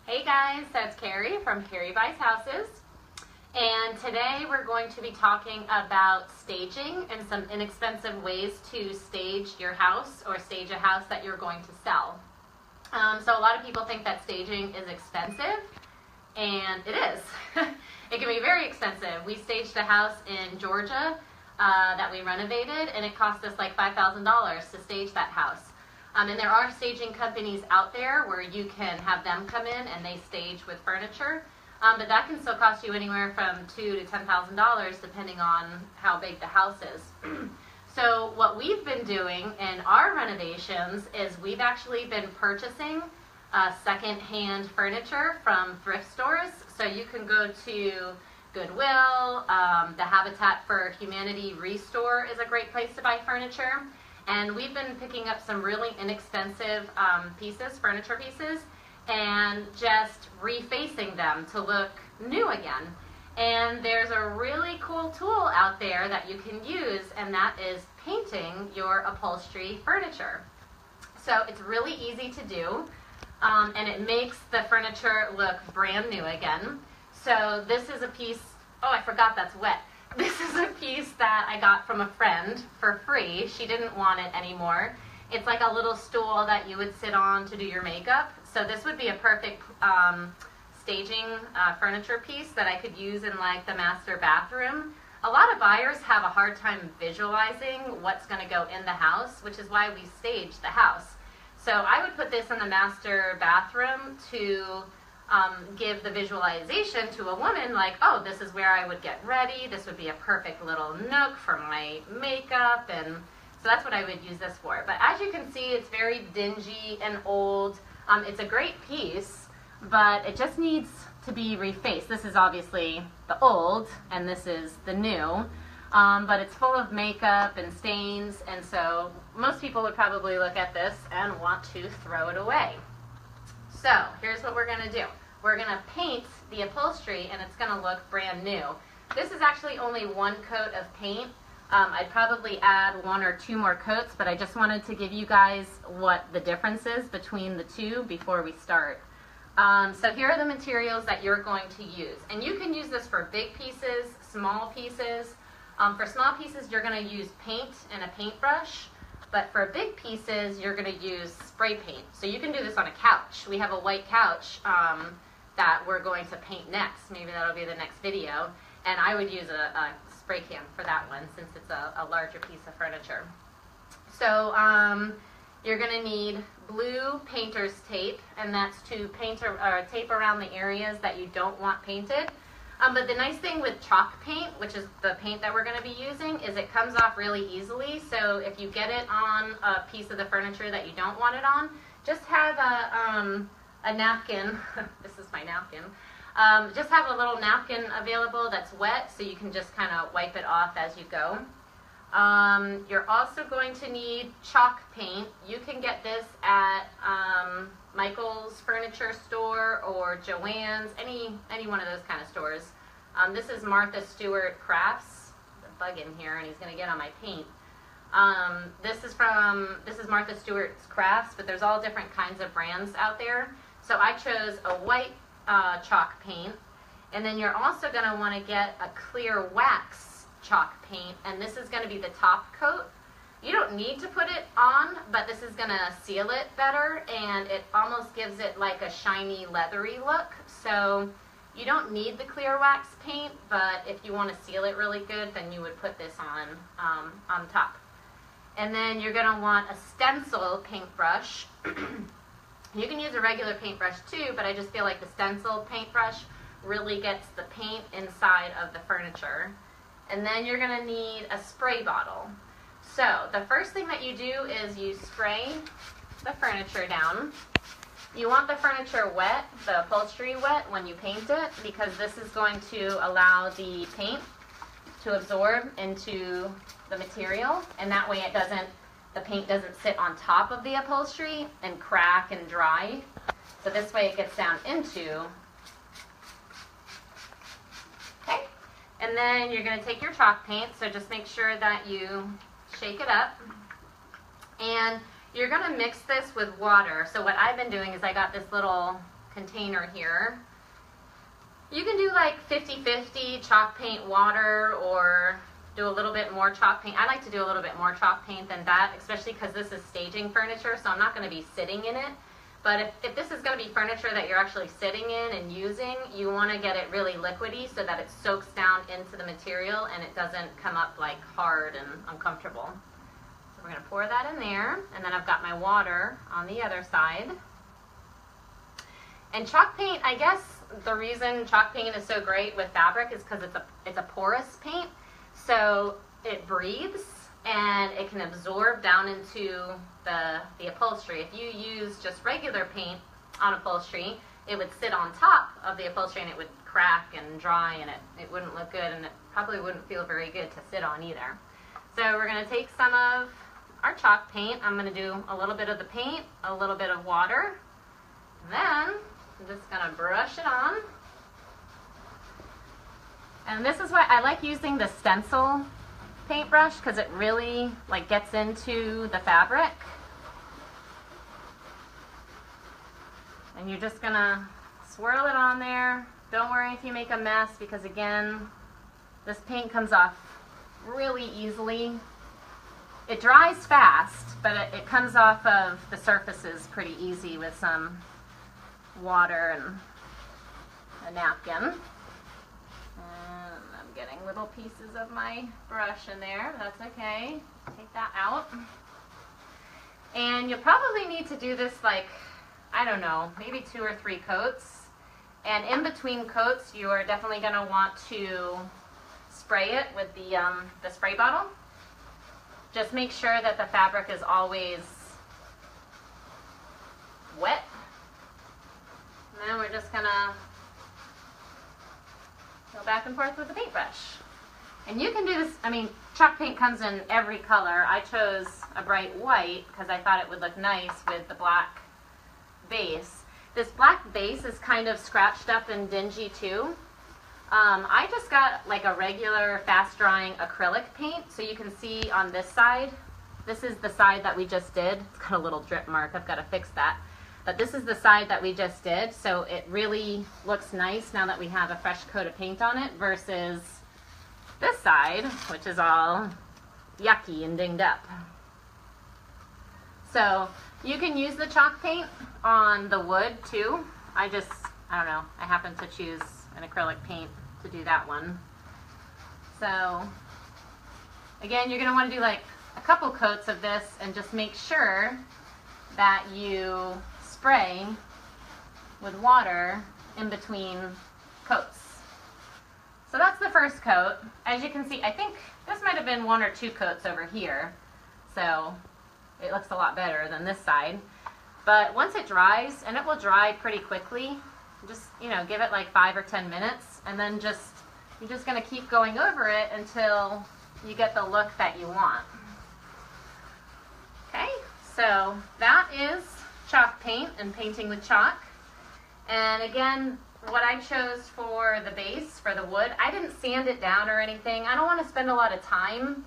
Hey guys, that's Carrie from Carrie Buys Houses, and today we're going to be talking about staging and some inexpensive ways to stage your house or stage a house that you're going to sell. So a lot of people think that staging is expensive, and it is. It can be very expensive. We staged a house in Georgia that we renovated, and it cost us like $5,000 to stage that house. And there are staging companies out there where you can have them come in and they stage with furniture, but that can still cost you anywhere from $2,000 to $10,000 depending on how big the house is. So what we've been doing in our renovations is we've actually been purchasing second-hand furniture from thrift stores. So you can go to Goodwill, the Habitat for Humanity Restore is a great place to buy furniture. And we've been picking up some really inexpensive furniture pieces, and just refacing them to look new again. And there's a really cool tool out there that you can use, and that is painting your upholstery furniture. So it's really easy to do, and it makes the furniture look brand new again. So this is a piece, oh, I forgot that's wet. This is a piece that I got from a friend for free. She didn't want it anymore. It's like a little stool that you would sit on to do your makeup. So this would be a perfect staging furniture piece that I could use in like the master bathroom. A lot of buyers have a hard time visualizing what's going to go in the house, which is why we staged the house. So I would put this in the master bathroom to give the visualization to a woman like, oh, this is where I would get ready. This would be a perfect little nook for my makeup. And so that's what I would use this for. But as you can see, it's very dingy and old. It's a great piece, but it just needs to be refaced. This is obviously the old, and this is the new. But it's full of makeup and stains, and so most people would probably look at this and want to throw it away. So here's what we're going to do. We're going to paint the upholstery, and it's going to look brand new. This is actually only one coat of paint. I'd probably add 1 or 2 more coats, but I just wanted to give you guys what the difference is between the two before we start. So here are the materials that you're going to use. And you can use this for big pieces, small pieces. For small pieces, you're going to use paint and a paintbrush. But for big pieces, you're going to use spray paint. So you can do this on a couch. We have a white couch that we're going to paint next. Maybe that'll be the next video. And I would use a spray can for that one since it's a larger piece of furniture. So you're going to need blue painter's tape, and that's to paint or tape around the areas that you don't want painted. But the nice thing with chalk paint, which is the paint that we're going to be using, is it comes off really easily. So if you get it on a piece of the furniture that you don't want it on, just have a napkin. This is my napkin. Just have a little napkin available that's wet, so you can just kind of wipe it off as you go. You're also going to need chalk paint. You can get this at Michael's Furniture Store or Joann's, any one of those kind of stores. This is Martha Stewart Crafts. There's a bug in here, and he's going to get on my paint. This is Martha Stewart's Crafts, but there's all different kinds of brands out there. So I chose a white chalk paint, and then you're also going to want to get a clear wax chalk paint, and this is going to be the top coat. You don't need to put it on, but this is going to seal it better, and it almost gives it like a shiny, leathery look. So you don't need the clear wax paint, but if you want to seal it really good, then you would put this on top. And then you're going to want a stencil paintbrush. You can use a regular paintbrush too, but I just feel like the stencil paintbrush really gets the paint inside of the furniture. And then you're going to need a spray bottle. So the first thing that you do is you spray the furniture down. You want the furniture wet, the upholstery wet when you paint it, because this is going to allow the paint to absorb into the material, and that way the paint doesn't sit on top of the upholstery and crack and dry. So this way it gets down into. Okay. And then you're going to take your chalk paint, so just make sure that you shake it up. And you're going to mix this with water. So what I've been doing is I got this little container here. You can do like 50-50 chalk paint water, or do a little bit more chalk paint. I like to do a little bit more chalk paint than that, especially because this is staging furniture, so I'm not going to be sitting in it. But if this is going to be furniture that you're actually sitting in and using, you want to get it really liquidy so that it soaks down into the material and it doesn't come up like hard and uncomfortable. So we're going to pour that in there, and then I've got my water on the other side. And chalk paint, I guess the reason chalk paint is so great with fabric is because it's a porous paint, so it breathes and it can absorb down into the upholstery. If you use just regular paint on upholstery, it would sit on top of the upholstery and it would crack and dry, and it wouldn't look good, and it probably wouldn't feel very good to sit on either. So we're going to take some of our chalk paint. I'm going to do a little bit of the paint, a little bit of water, then I'm just going to brush it on. And this is why I like using the stencil paintbrush, because it really like gets into the fabric. And you're just gonna swirl it on there. Don't worry if you make a mess, because again, this paint comes off really easily. It dries fast, but it comes off of the surfaces pretty easy with some water and a napkin. I'm getting little pieces of my brush in there, but that's okay. Take that out. And you'll probably need to do this like, I don't know, maybe 2 or 3 coats. And in between coats, you are definitely going to want to spray it with the spray bottle. Just make sure that the fabric is always wet. And then we're just going to go back and forth with the paintbrush. And you can do this, I mean, chalk paint comes in every color. I chose a bright white because I thought it would look nice with the black base. This black base is kind of scratched up and dingy too. I just got like a regular fast drying acrylic paint, so you can see on this side, this is the side that we just did. It's got a little drip mark, I've got to fix that. But this is the side that we just did, so it really looks nice now that we have a fresh coat of paint on it versus this side, which is all yucky and dinged up. So you can use the chalk paint on the wood too. I don't know, I happen to choose an acrylic paint to do that one. So again, you're going to want to do like a couple coats of this and just make sure that you spray with water in between coats. So that's the first coat. As you can see, I think this might have been 1 or 2 coats over here. So it looks a lot better than this side. But once it dries, and it will dry pretty quickly, just, you know, give it like 5 or 10 minutes, and then you're just going to keep going over it until you get the look that you want. Okay, so that is chalk paint and painting with chalk. And again, what I chose for the base, for the wood, I didn't sand it down or anything. I don't want to spend a lot of time,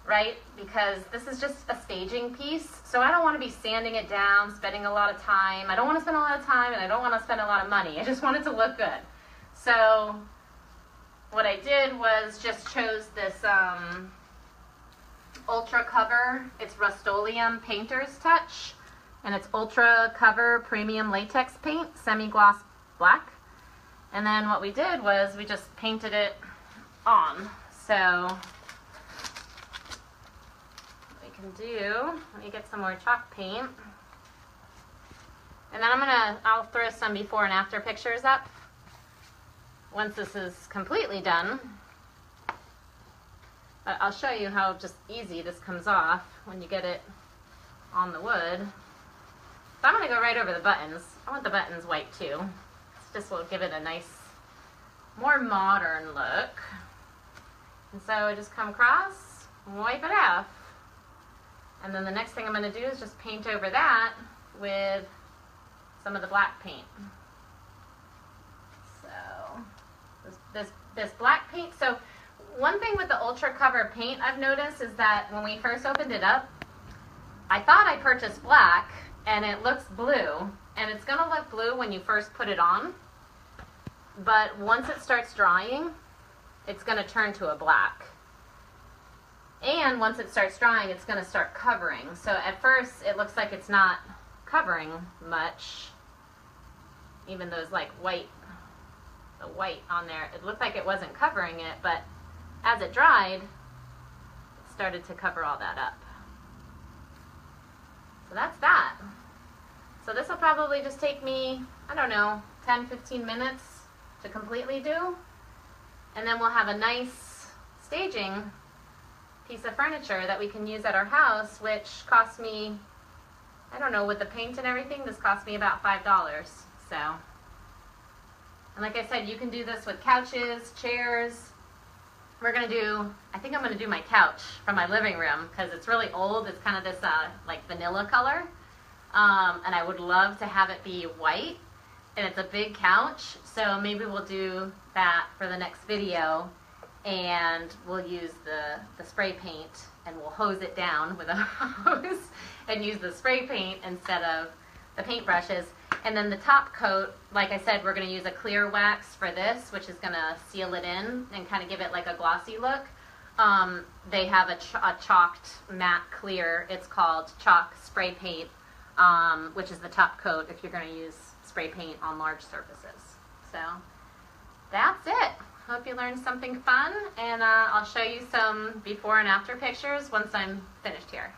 right? Because this is just a staging piece, so I don't want to be sanding it down, spending a lot of time. I don't want to spend a lot of time, and I don't want to spend a lot of money. I just want it to look good. So what I did was just chose this Ultra Cover. It's Rust-Oleum Painter's Touch, and it's Ultra Cover Premium Latex Paint, semi-gloss black. And then what we did was we just painted it on. So what we can do, let me get some more chalk paint. And then I'll throw some before and after pictures up once this is completely done. But I'll show you how just easy this comes off when you get it on the wood. So I'm going to go right over the buttons. I want the buttons white too. This will give it a nice, more modern look. And so I just come across, wipe it off. And then the next thing I'm going to do is just paint over that with some of the black paint. So this black paint, so one thing with the Ultra Cover paint I've noticed is that when we first opened it up, I thought I purchased black and it looks blue, and it's gonna look blue when you first put it on, but once it starts drying, it's gonna turn to a black. And once it starts drying, it's gonna start covering. So at first, it looks like it's not covering much. Even those like the white on there, it looked like it wasn't covering it, but as it dried, it started to cover all that up. So that's that. So this will probably just take me, I don't know, 10-15 minutes to completely do. And then we'll have a nice staging piece of furniture that we can use at our house, which cost me, I don't know, with the paint and everything, this cost me about $5. So, and like I said, you can do this with couches, chairs. We're gonna do, I think I'm gonna do my couch from my living room because it's really old. It's kind of this like vanilla color. And I would love to have it be white, and it's a big couch, so maybe we'll do that for the next video, and we'll use the spray paint, and we'll hose it down with a hose and use the spray paint instead of the paint brushes. And then the top coat, like I said, we're going to use a clear wax for this, which is going to seal it in and kind of give it like a glossy look. They have a chalked matte clear. It's called chalk spray paint, which is the top coat if you're going to use spray paint on large surfaces. So that's it. Hope you learned something fun, and I'll show you some before and after pictures once I'm finished here.